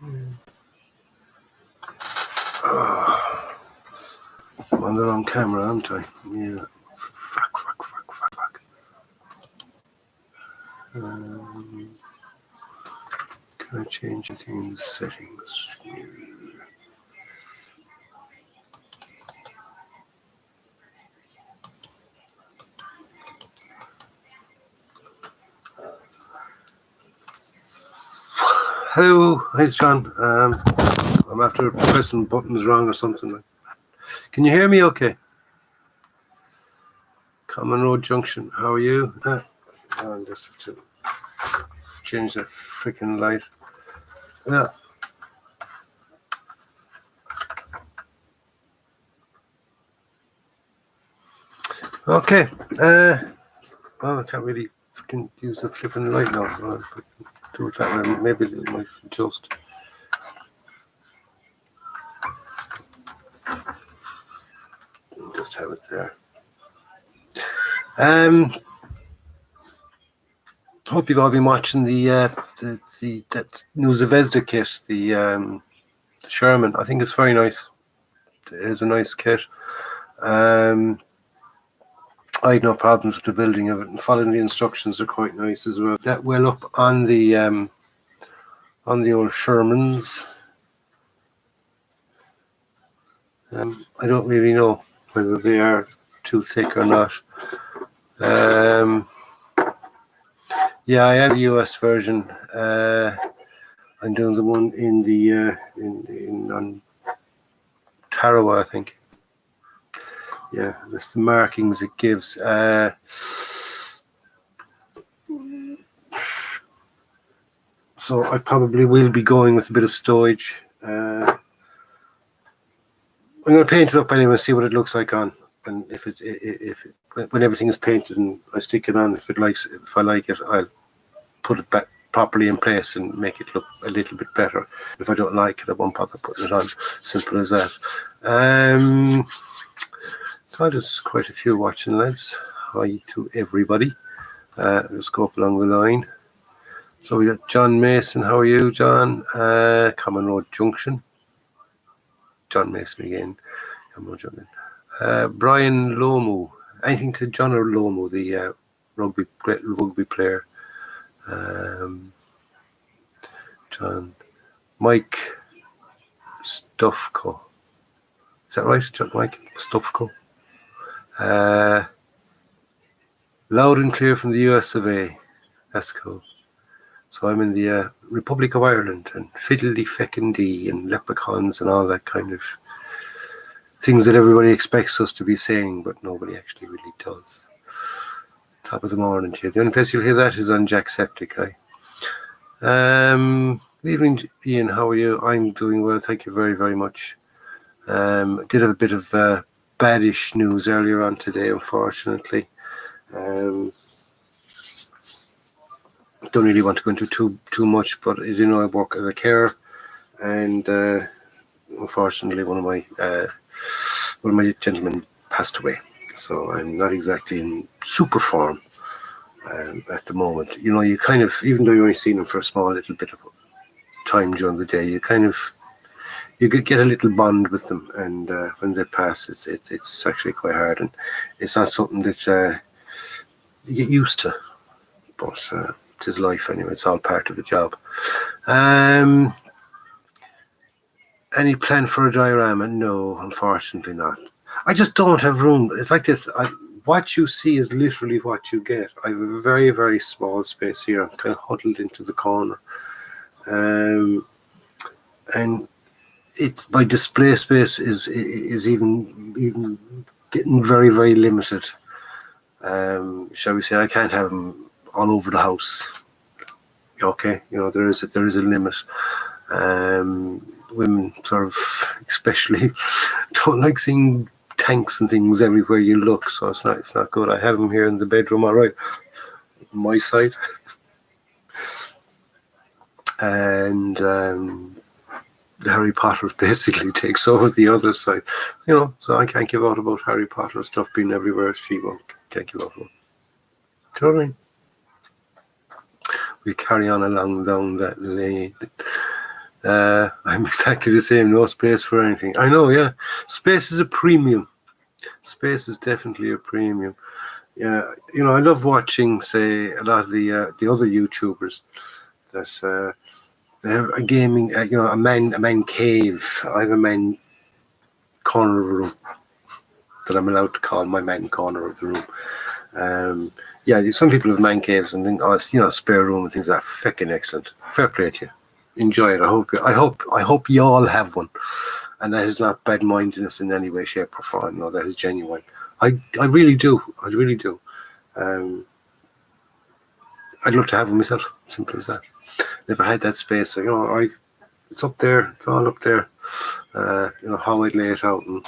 I'm on the wrong camera, aren't I? Yeah. Fuck. Can I change anything in the settings? Hello, it's John. I'm after pressing buttons wrong or something. Can you hear me okay? Common Road Junction, how are you? I'll just have to change that freaking light. Yeah. Okay. Well, I can't really fucking use the flipping light now. I'll do it that way. Maybe it might adjust. Just have it there. Hope you've all been watching the that new Zvezda kit, the Sherman. I think it's very nice. It is a nice kit. I had no problems with the building of it, and following the instructions are quite nice as well. That well up on the old Shermans. I don't really know whether they are too thick or not. Yeah, I have the US version. I'm doing the one in the on Tarawa, I think. Yeah, that's the markings it gives. So I probably will be going with a bit of stowage. I'm going to paint it up anyway and see what it looks like on. And when everything is painted and I stick it on, if I like it, I'll put it back properly in place and make it look a little bit better. If I don't like it, I won't bother putting it on. Simple as that. God, there's quite a few watching, lads. Hi to everybody. Let's go up along the line. So we got John Mason. How are you, John? Common Road Junction. John Mason again. Common Road Junction. Brian Lomu. Anything to John or Lomu, the great rugby player. John. Mike Stuffco. Is that right, John? Mike Stuffco. Loud and clear from the US of A. That's cool. So I'm in the Republic of Ireland and fiddly feckin' dee and leprechauns and all that kind of things that everybody expects us to be saying, but nobody actually really does. Top of the morning to you. The only place you'll hear that is on Jacksepticeye. Good evening, Ian. How are you? I'm doing well. Thank you very, very much. Did have a bit of baddish news earlier on today, unfortunately. Don't really want to go into too much, but as you know, I work as a carer, and unfortunately, one of my gentlemen passed away. So I'm not exactly in super form at the moment. You know, you kind of, even though you only seen them for a small little bit of time during the day, you kind of get a little bond with them, and when they pass, it's actually quite hard, and it's not something that you get used to, but it is life anyway. It's all part of the job. Any plan for a diorama? No, unfortunately not. I just don't have room. It's like this. What you see is literally what you get. I have a very, very small space here. I'm kind of huddled into the corner. And it's my display space is even getting very, very limited. Shall we say? I can't have them all over the house. Okay, you know, there is a limit. Women sort of especially don't like seeing tanks and things everywhere you look, so it's not good. I have them here in the bedroom, all right, my side, and Harry Potter basically takes over the other side, you know. So I can't give out about Harry Potter stuff being everywhere. She can't give out about. Do you know what I mean? We carry on along down that lane. I'm exactly the same. No space for anything. I know. Yeah, space is a premium. Space is definitely a premium. Yeah, I love watching, say, a lot of the other YouTubers that they have a gaming, a man cave. I have a man corner of the room that I'm allowed to call my man corner of the room. Yeah, some people have man caves and think, oh, it's, spare room and things like that. Fucking excellent. Fair play to you. Enjoy it. I hope you all have one, and that is not bad mindedness in any way, shape, or form. No, that is genuine. I really do. I really do. I'd love to have one myself. Simple as that. If I had that space, it's up there. It's all up there. How I'd lay it out, and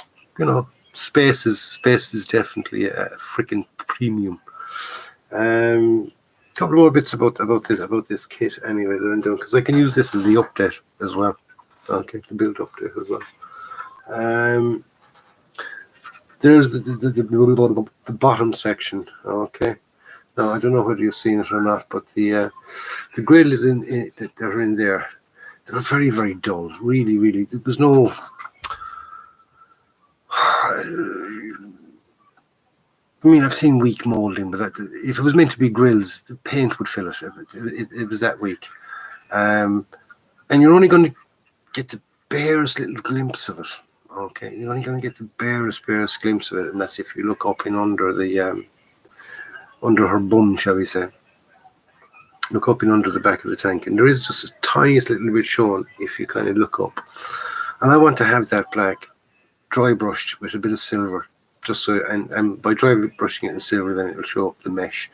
space is definitely a freaking premium. Couple more bits about this kit anyway that I'm doing, because I can use this as the update as well. Okay, the build update as well. There's the bottom section. Okay, now I don't know whether you've seen it or not, but the grill is they're in there. They're very, very dull. Really, really. There was no. I mean, I've seen weak moulding, but if it was meant to be grills, the paint would fill it. It was that weak. And you're only going to get the barest little glimpse of it. Okay, you're only going to get the barest glimpse of it, and that's if you look up in under the under her bum, shall we say. Look up in under the back of the tank, and there is just a tiniest little bit shown if you kind of look up. And I want to have that black dry brushed with a bit of silver, just so, and by dry brushing it in silver, then it'll show up the mesh,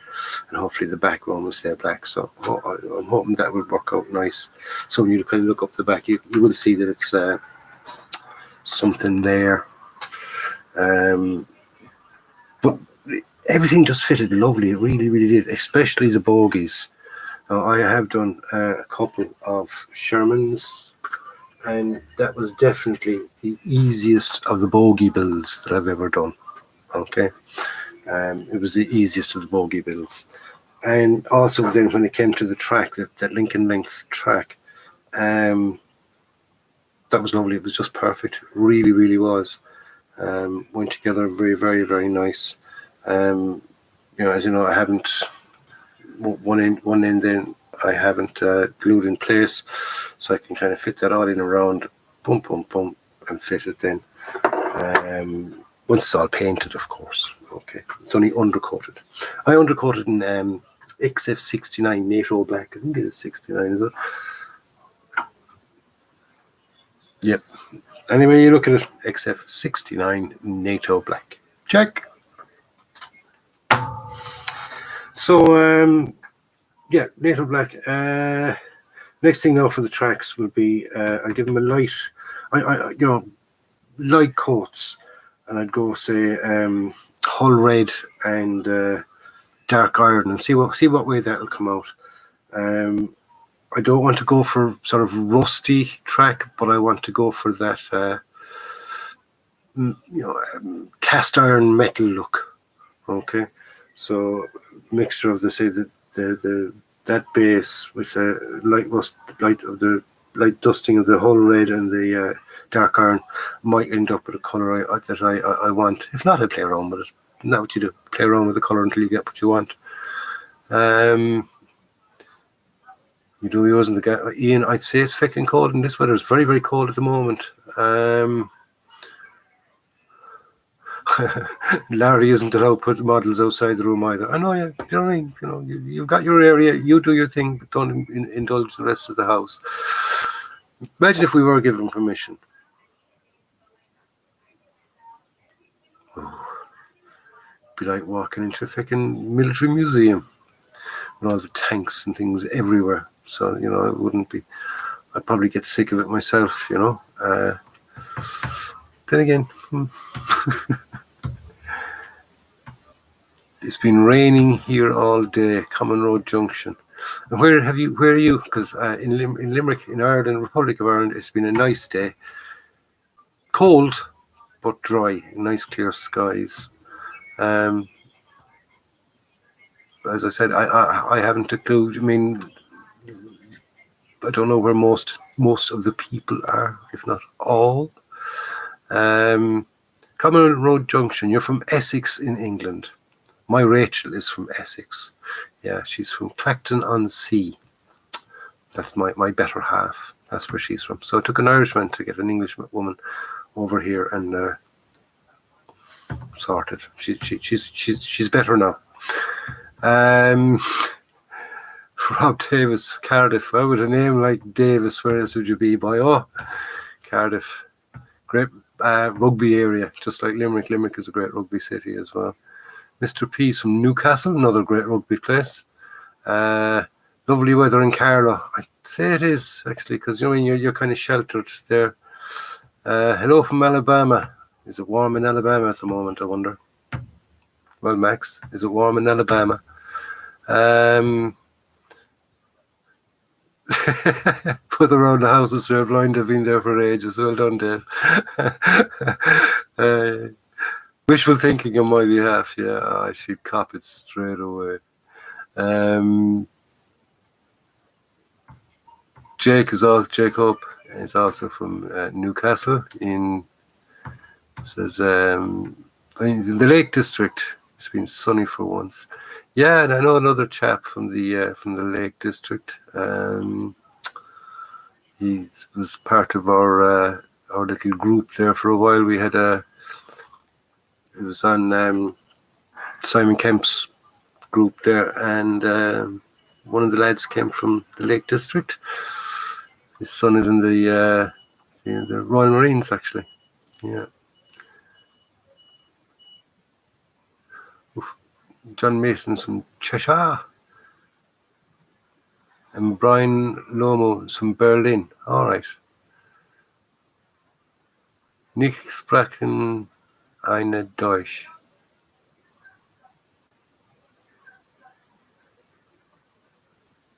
and hopefully the background will stay black. So I'm hoping that will work out nice. So when you kind of look up the back, you will see that it's something there. But everything just fitted lovely. It really, really did, especially the bogies. I have done a couple of Shermans, and that was definitely the easiest of the bogey builds that I've ever done. Okay, it was the easiest of the bogey builds. And also then when it came to the track, that Lincoln length track, that was lovely. It was just perfect. Really, really was. Went together very, very, very nice. As you know, I haven't one end then I haven't glued in place, so I can kind of fit that all in around, boom, boom, boom, and fit it then. Once it's all painted, of course. Okay, it's only undercoated. I undercoated in XF69 NATO Black. I think it is 69, is it? Yep. Anyway, you look at it, XF69 NATO Black. Check. So, yeah, NATO Black. Next thing now for the tracks will be I give them a light, light coats, and I'd go say Hull Red and Dark Iron, and see what way that'll come out. I don't want to go for sort of rusty track, but I want to go for that cast iron metal look. Okay, so mixture of that base with the light dusting of the Hull Red and the Dark Iron might end up with a colour that I want. If not, I play around with it. Isn't that what you do? Play around with the colour until you get what you want. You do yours in the guy, Ian. I'd say it's fucking cold in this weather. It's very, very cold at the moment. Larry isn't allowed to put models outside the room either. I know, yeah. You know what I mean? You've got your area. You do your thing, but don't indulge the rest of the house. Imagine if we were given permission. Oh, it'd be like walking into a fucking military museum with all the tanks and things everywhere. So it wouldn't be. I'd probably get sick of it myself. Then again. It's been raining here all day, Common Road Junction. And where are you? Because in Limerick, in Ireland, Republic of Ireland, it's been a nice day. Cold, but dry. Nice clear skies. As I said, I haven't a clue. I mean, I don't know where most most of the people are, if not all. Common Road Junction, you're from Essex in England. My Rachel is from Essex. Yeah, she's from Clacton-on-Sea. That's my better half. That's where she's from. So it took an Irishman to get an English woman over here and sorted. She's better now. Rob Davis, Cardiff. How would a name like Davis, where else would you be, boy? Oh, Cardiff. Great rugby area, just like Limerick. Limerick is a great rugby city as well. Mr. P's from Newcastle, another great rugby place. Lovely weather in Carlow. I'd say it is, actually, because you're kind of sheltered there. Hello from Alabama. Is it warm in Alabama at the moment, I wonder? Well, Max, is it warm in Alabama? Put around the houses where blind have been there for ages. Well done, Dave. Wishful thinking on my behalf. Yeah, I should cop it straight away. Jacob is also from Newcastle in the Lake District. It's been sunny for once. Yeah, and I know another chap from the Lake District. He was part of our little group there for a while. We had it was on Simon Kemp's group there, and one of the lads came from the Lake District. His son is in the Royal Marines, actually. Yeah. John Mason's from Cheshire. And Brian Lomo from Berlin. All right. Nicht sprechen eine Deutsch.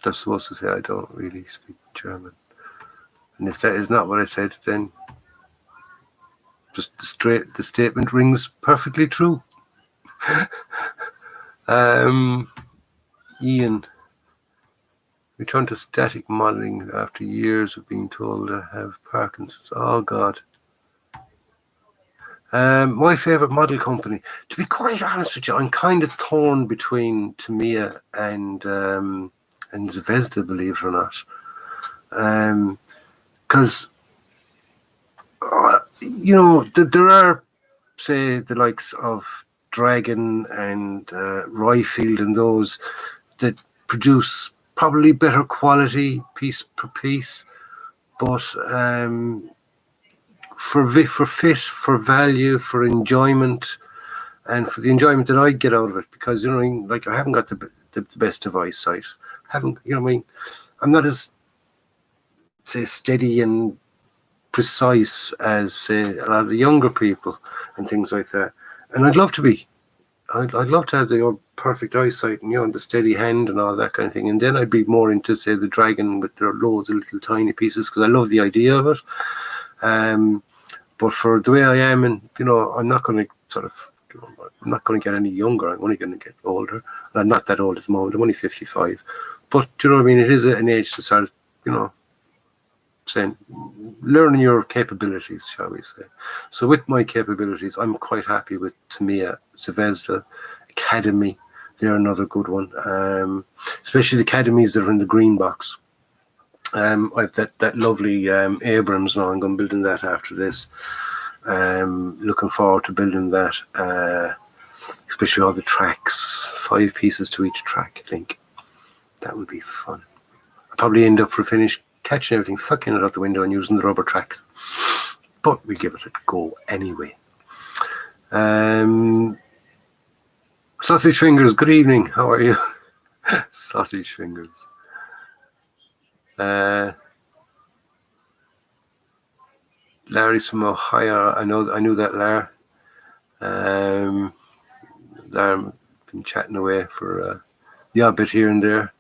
That's supposed to say I don't really speak German. And if that is not what I said, then just the statement rings perfectly true. Ian, return to static modeling after years of being told to have Parkinson's. Oh God. My favorite model company. To be quite honest with you, I'm kind of torn between Tamiya and Zvezda, believe it or not. Because there are, say, the likes of Dragon and Royfield and those that produce probably better quality piece per piece, but for fit, for value, for enjoyment, and for the enjoyment that I get out of it, because I haven't got the best of eyesight. I'm not as, say, steady and precise as, say, a lot of the younger people and things like that. And I'd love to be. I'd love to have the perfect eyesight and the steady hand and all that kind of thing. And then I'd be more into, say, the Dragon with their loads of little tiny pieces, because I love the idea of it. But for the way I am, and I'm not going to I'm not going to get any younger. I'm only going to get older. And I'm not that old at the moment. I'm only 55. But it is an age to start, saying, learning your capabilities, shall we say. So with my capabilities, I'm quite happy with Tamiya, Zvezda, Academy. They're another good one. Especially the Academies that are in the green box. I've that lovely Abrams now. I'm going to be building that after this. Looking forward to building that. Especially all the tracks, 5 pieces to each track, I think. That would be fun. I'll probably end up for finish catching everything, fucking it out the window and using the rubber tracks. But we'll give it a go anyway. Sausage Fingers, good evening. How are you? Sausage Fingers. Larry's from Ohio. I knew that, Larry. Larry been chatting away for the odd bit here and there.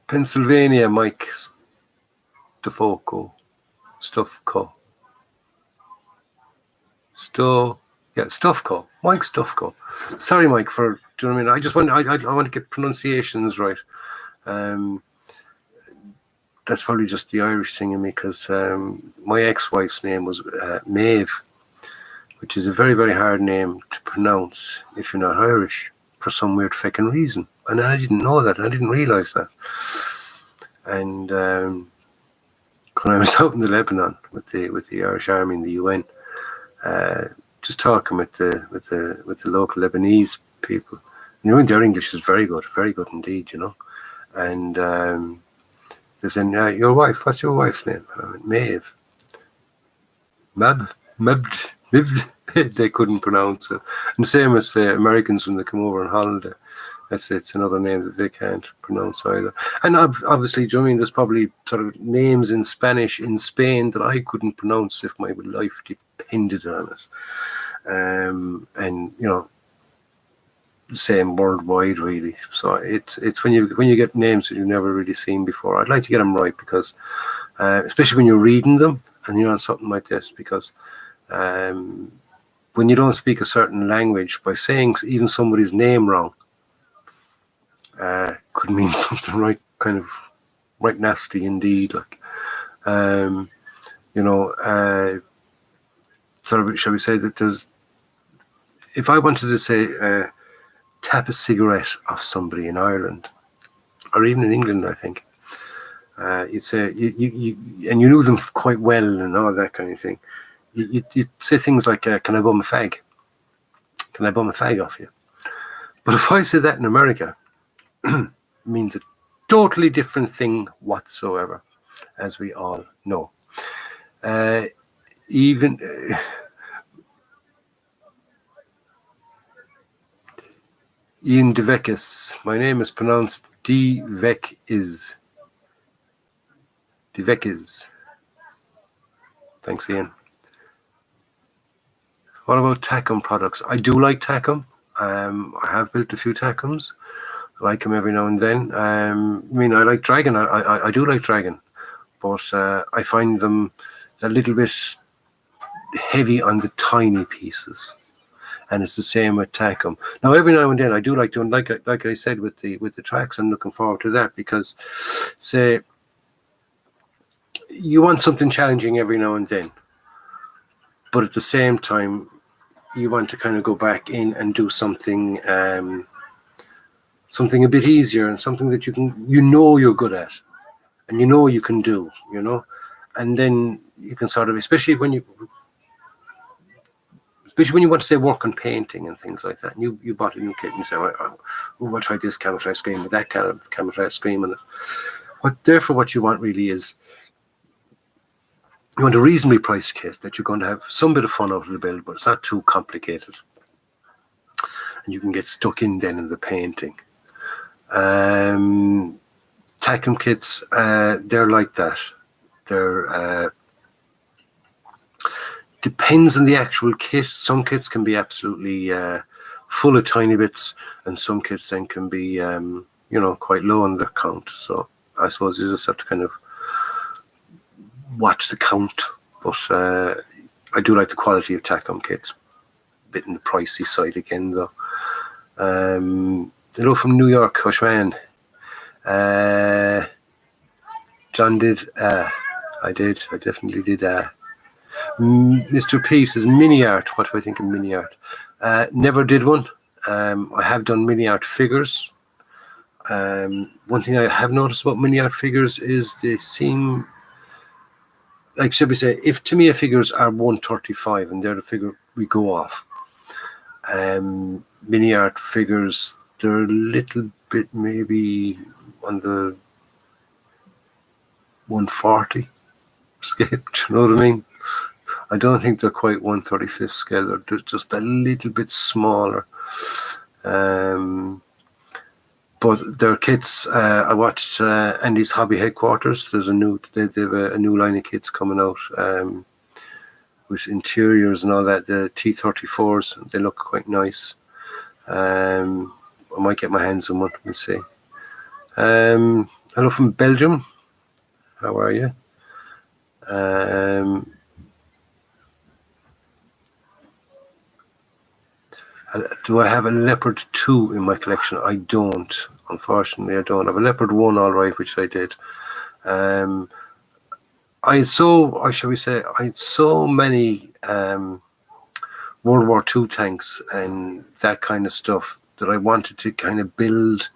Pennsylvania, Mike Stufco. Mike Stufco. Sorry, Mike, for Do you know what I mean? I just want I want to get pronunciations right. That's probably just the Irish thing in me, because my ex-wife's name was Maeve, which is a very, very hard name to pronounce if you're not Irish, for some weird fucking reason. And I didn't know that. I didn't realise that. And when I was out in the Lebanon with the Irish Army and the UN, just talking with the local Lebanese people, their English is very good indeed, And they said, "Your wife? What's your wife's name?" I went, "Maeve." Mabd. They couldn't pronounce it. And the same as Americans when they come over on holiday. It's another name that they can't pronounce either. And obviously, there's probably sort of names in Spanish in Spain that I couldn't pronounce if my life depended on it. And same worldwide, really. So it's when you get names that you've never really seen before. I'd like to get them right, because especially when you're reading them and you're on something like this, because when you don't speak a certain language, by saying even somebody's name wrong could mean something right nasty indeed. Like sort of, shall we say that if I wanted to say tap a cigarette off somebody in Ireland, or even in England, I think, you'd say, and you knew them quite well and all that kind of thing, you'd say things like, "Can I bum a fag? Can I bum a fag off you?" But if I say that in America, it means a totally different thing whatsoever, as we all know. Even Ian Devekis. My name is pronounced Devekis. Devekis. Thanks, Ian. What about Tacom products? I do like Tacom. I have built a few Tacoms. I like them every now and then. I like Dragon. I do like Dragon, but I find them a little bit heavy on the tiny pieces. And it's the same with Tacom. Now, every now and then, I do like doing, like I said, with the tracks. I'm looking forward to that, because, say, you want something challenging every now and then, but at the same time, you want to kind of go back in and do something, something a bit easier, and something that you're good at, and you can do, and then you can sort of, especially when you want to say work on painting and things like that, and you bought a new kit and you say, "I'll try this camouflage screen with that kind of camouflage screen on it." Therefore, what you want really is, you want a reasonably priced kit that you're going to have some bit of fun out of the build, but it's not too complicated, and you can get stuck in then in the painting. Tacom kits, they're like that. They're depends on the actual kit. Some kits can be absolutely full of tiny bits, and some kits then can be, quite low on their count. So I suppose you just have to kind of watch the count. But I do like the quality of Tacom kits. A bit in the pricey side again, though. Hello from New York, Hushman. John did. I did. I definitely did. Mr. P says mini art. What do I think of mini art? Never did one. I have done mini art figures. One thing I have noticed about mini art figures is they seem, like, should we say, if Tamiya figures are 135 and they're the figure we go off, mini art figures, they're a little bit maybe on the 140 scale. Do you know what I mean? I don't think they're quite 135th scale. They're just a little bit smaller. But their kits, I watched Andy's Hobby Headquarters. They have a new line of kits coming out with interiors and all that. The T34s, they look quite nice. I might get my hands on one. We'll see. Hello from Belgium. How are you? Do I have a Leopard 2 in my collection? I don't. Unfortunately, I don't. I have a Leopard 1, all right, which I did. I had I had so many World War II tanks and that kind of stuff that I wanted to kind of build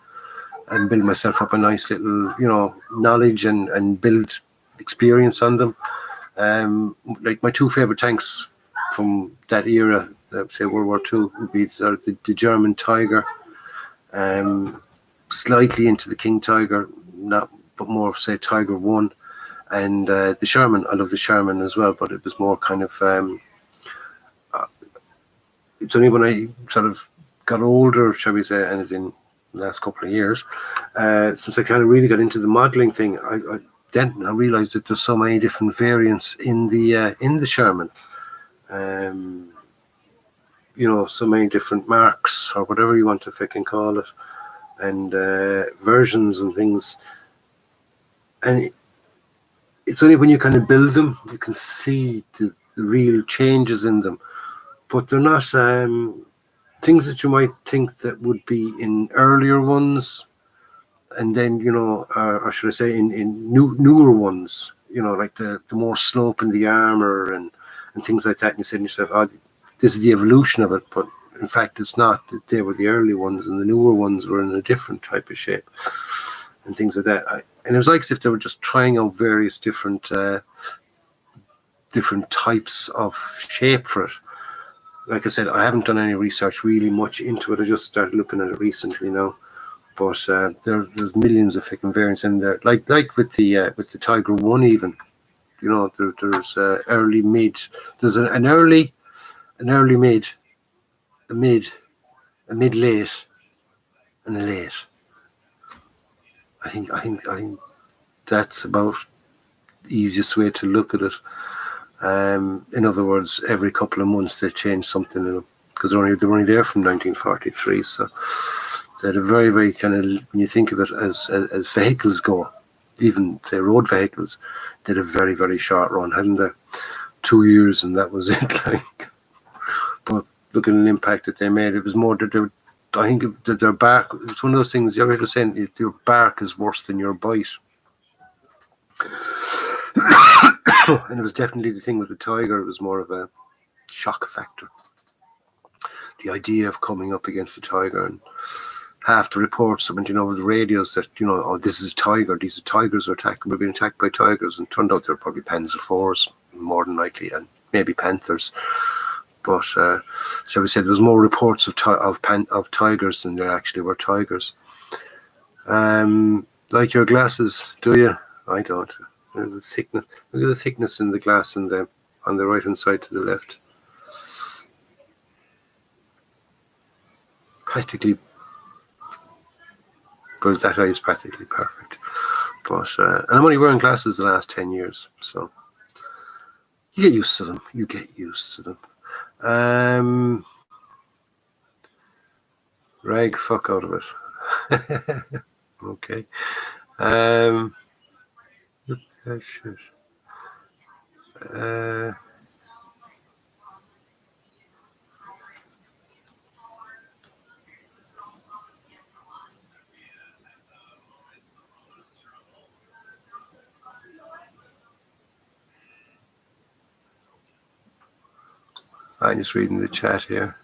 myself up a nice little, knowledge and build experience on them. Like my two favorite tanks from that era, say World War II, would be the German Tiger, slightly into the King Tiger, but more say Tiger 1, and the Sherman. I love the Sherman as well, but it was more kind of. It's only when I sort of got older, shall we say, and it's in the last couple of years, since I kind of really got into the modelling thing, I realised that there's so many different variants in the Sherman. So many different marks or whatever you want to fucking call it, and versions and things. And it's only when you kind of build them, you can see the real changes in them. But they're not things that you might think that would be in earlier ones, and then, or should I say in newer ones, like the more slope in the armor and things like that. And you say to yourself, oh, this is the evolution of it, but in fact it's not. They were the early ones, and the newer ones were in a different type of shape and things like that. And it was like as if they were just trying out various different types of shape for it. Like I said, I haven't done any research really much into it. I just started looking at it recently now. But there's millions of fucking variants in there. Like with the Tiger 1 even. There's early mid. There's an early mid, a mid late, and a late. I think that's about the easiest way to look at it. In other words, every couple of months they change something in them, because they're only there from 1943. So they're a very, very kind of, when you think of it as vehicles go, even say road vehicles, they had a very, very short run, hadn't they? 2 years, and that was it. But look at an impact that they made. It was more that I think that their bark. It's one of those things. You ever heard of saying your bark is worse than your bite? And it was definitely the thing with the Tiger. It was more of a shock factor. The idea of coming up against the Tiger, and half the reports went over the radios that, oh, this is a Tiger. These tigers are attacking. We're being attacked by tigers, and it turned out they were probably Panzer IVs, more than likely, and maybe Panthers. But shall we say there was more reports of tigers than there actually were tigers. Like your glasses, do you? I don't. The thickness. Look at the thickness in the glass in them on the right hand side to the left. Practically, but that eye is practically perfect. But and I'm only wearing glasses the last 10 years, so you get used to them. Rag fuck out of it. Okay. Oops, that shit. I'm just reading the chat here.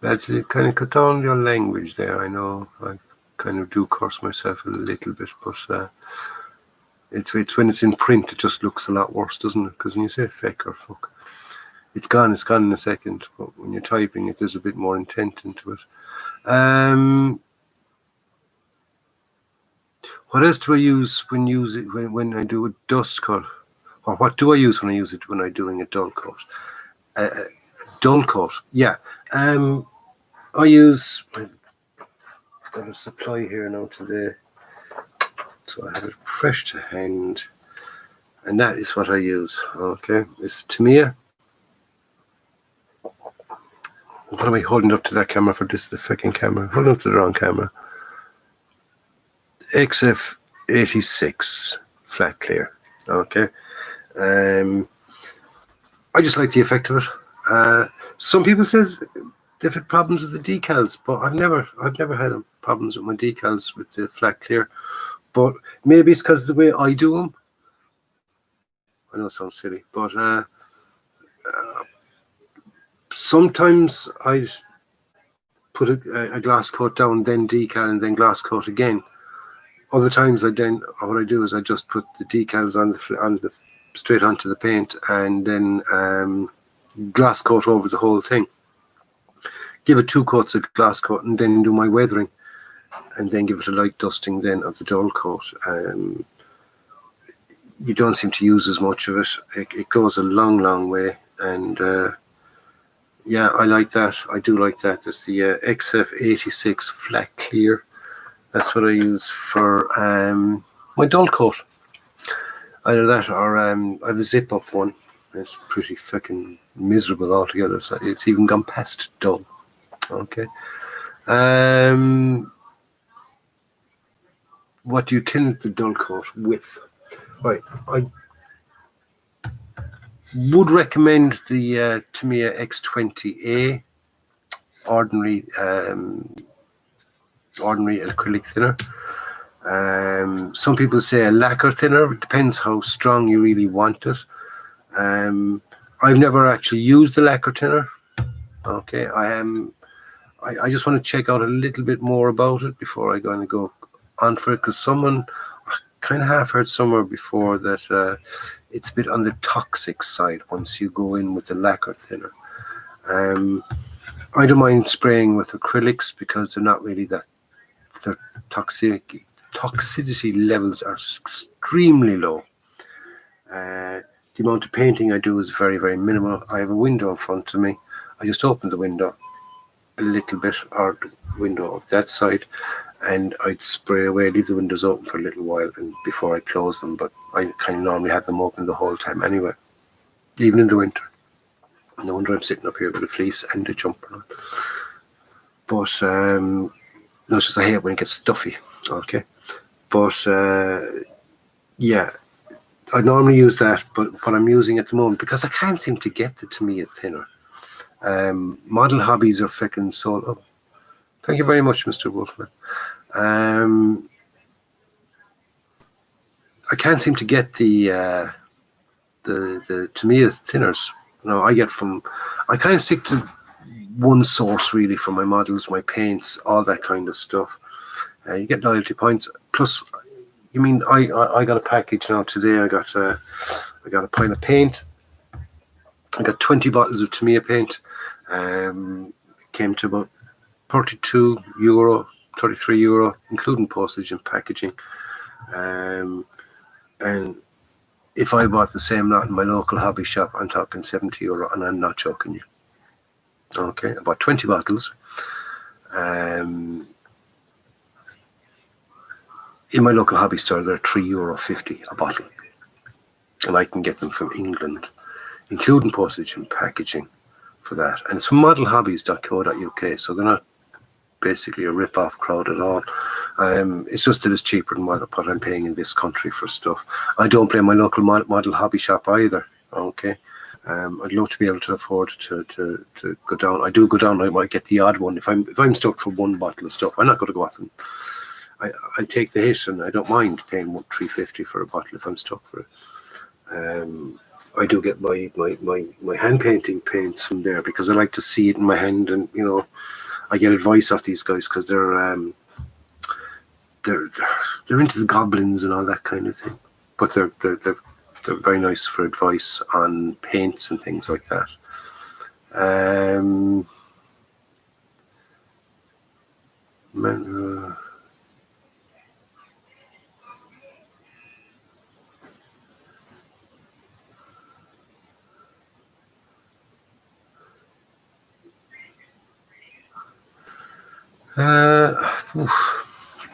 That's it, kind of cut down your language there. I know I kind of do curse myself a little bit, but it's when it's in print, it just looks a lot worse, doesn't it? Because when you say feck or fuck, it's gone in a second. But when you're typing it, there's a bit more intent into it. What else do I use when I do a dust cut? Or what do I use when I use it when I'm doing a dull coat? Dull coat, yeah. I use, I've got a supply here now today, so I have it fresh to hand, and that is what I use. Okay, it's Tamiya. What am I holding up to that camera for? This is the fucking camera. Holding up to the wrong camera. XF86 flat clear. Okay. I just like the effect of it. Some people says they've had problems with the decals, but I've never had problems with my decals with the flat clear. But maybe it's because of the way I do them. I know it sounds silly, but sometimes I put a glass coat down, then decal, and then glass coat again. Other times, what I do is I just put the decals on the straight onto the paint, and then glass coat over the whole thing. Give it 2 coats of glass coat, and then do my weathering, and then give it a light dusting then of the dull coat. You don't seem to use as much of it. It goes a long way, and yeah, I like that. I do like that. It's the XF86 flat clear. That's what I use for my dull coat. Either that or I have a zip up one. It's pretty fucking miserable altogether. So it's even gone past dull. Okay. What do you tint the dull coat with? Right. I would recommend the Tamiya X20A ordinary acrylic thinner. Some people say a lacquer thinner. It depends how strong you really want it. I've never actually used the lacquer thinner. Okay, I just want to check out a little bit more about it before I go on for it, because I kind of half heard somewhere before that it's a bit on the toxic side once you go in with the lacquer thinner. I don't mind spraying with acrylics because they're not really that. Their toxicity levels are extremely low. The amount of painting I do is very, very minimal. I have a window in front of me. I just open the window a little bit, or the window of that side, and I'd spray away, leave the windows open for a little while and before I close them, but I kind of normally have them open the whole time anyway, even in the winter. No wonder I'm sitting up here with a fleece and a jumper on. But no, it's just I hate when it gets stuffy. Okay, but yeah, I normally use that, but what I'm using at the moment, because I can't seem to get the Tamiya thinner. Model Hobbies are fucking sold up. Thank you very much, Mr. Wolfman. I can't seem to get the Tamiya thinners. No, I kind of stick to one source really for my models, my paints, all that kind of stuff. You get loyalty points. Plus, you mean I got a package now today. I got a pint of paint. I got 20 bottles of Tamiya paint. It came to about €32, €33, including postage and packaging. And if I bought the same lot in my local hobby shop, I'm talking €70, and I'm not joking you. Okay, I bought 20 bottles. In my local hobby store, they're €3.50 a bottle, and I can get them from England, including postage and packaging for that. And it's from modelhobbies.co.uk, so they're not basically a rip-off crowd at all. It's just that it's cheaper than what I'm paying in this country for stuff. I don't blame my local model hobby shop either. Okay, I'd love to be able to afford to go down. I do go down. I might get the odd one if I'm stuck for one bottle of stuff. I'm not going to go off and I take the hit, and I don't mind paying $3.50 for a bottle if I'm stuck for it. I do get my hand painting paints from there because I like to see it in my hand, and I get advice off these guys because they're into the goblins and all that kind of thing, but they're very nice for advice on paints and things like that.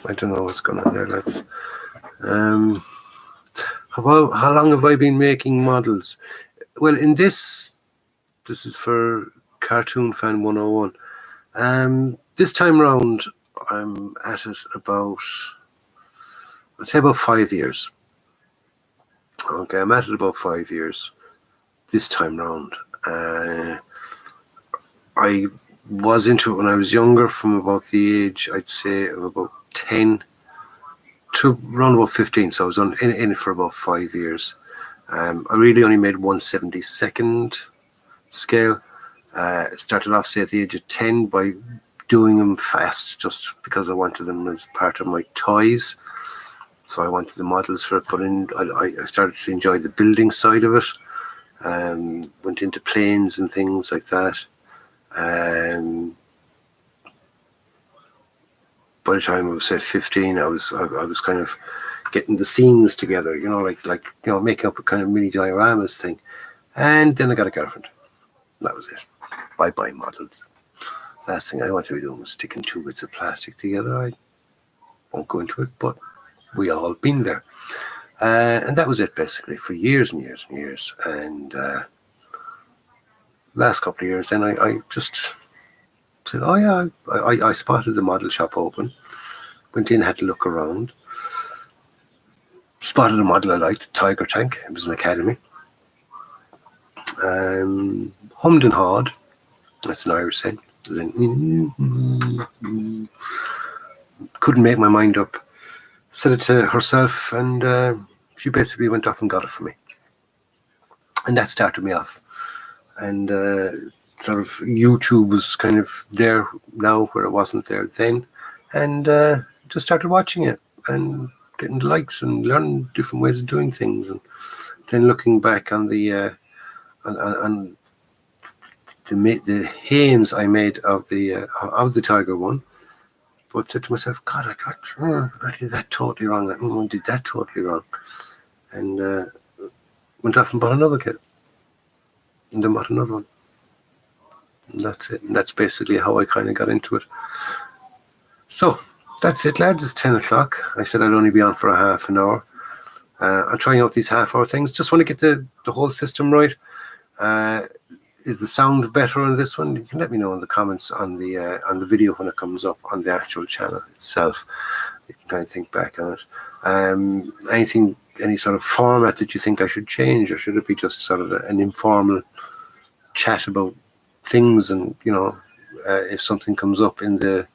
I don't know what's going on there, lads. How long have I been making models? Well, in this is for Cartoon Fan 101. This time round, I'm at it I'd say about 5 years. Okay, I'm at it about 5 years. this time round. I was into it when I was younger, from about the age, I'd say, of about 10 to around about 15. So I was in it for about 5 years. I really only made 1/72nd scale. Started off, say, at the age of 10 by doing them fast, just because I wanted them as part of my toys. So I wanted the models for it, but I started to enjoy the building side of it. Went into planes and things like that. By the time I was, say, 15, I was kind of getting the scenes together, making up a kind of mini dioramas thing. And then I got a girlfriend. That was it. Bye-bye models. Last thing I wanted to be doing was sticking 2 bits of plastic together. I won't go into it, but we all been there. And that was it, basically, for years and years and years. And last couple of years, then I just said, oh yeah, I spotted the model shop open. Went in, had to look around. Spotted a model I liked, Tiger Tank. It was an Academy. Hummed and hawed. That's an Irish saying. Couldn't make my mind up. Said it to herself, and she basically went off and got it for me. And that started me off. And sort of YouTube was kind of there now where it wasn't there then. And just started watching it and getting the likes and learning different ways of doing things. And then looking back on the the Hanes I made of the Tiger one, but said to myself, God, I did that totally wrong. I did that totally wrong. And went off and bought another kit. And then bought another one. And that's it. And that's basically how I kind of got into it. So that's it, lads. It's 10 o'clock. I said I'd only be on for a half an hour. I'm trying out these half-hour things. Just want to get the whole system right. Is the sound better on this one? You can let me know in the comments on the video when it comes up on the actual channel itself. You can kind of think back on it. Any sort of format that you think I should change, or should it be just sort of an informal chat about things? And if something comes up in the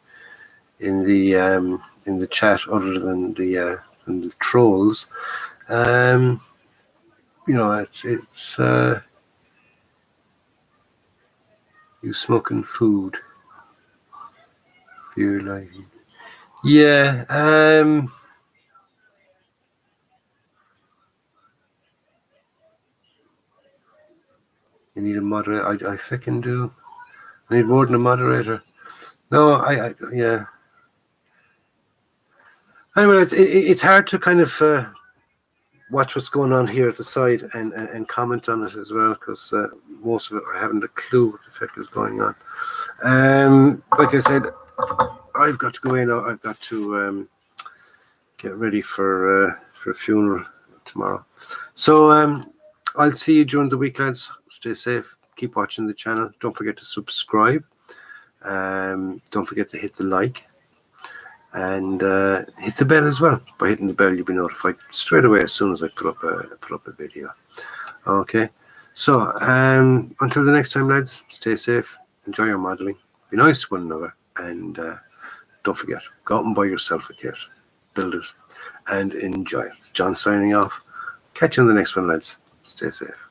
chat other than the trolls, it's you smoking food, beer lighting. Yeah, you need a moderator. I fucking do. I need more than a moderator. No, yeah. Anyway, it's hard to kind of watch what's going on here at the side and comment on it as well, because most of it I haven't a clue what the fuck is going on. Like I said, I've got to go in. I've got to get ready for a funeral tomorrow. So I'll see you during the week, lads. Stay safe. Keep watching the channel. Don't forget to subscribe. Don't forget to hit the like. And hit the bell as well. By hitting the bell, you'll be notified straight away as soon as I put up a video. Okay. So until the next time, lads, stay safe. Enjoy your modelling. Be nice to one another. And don't forget, go out and buy yourself a kit. Build it and enjoy it. John signing off. Catch you on the next one, lads. Stay safe.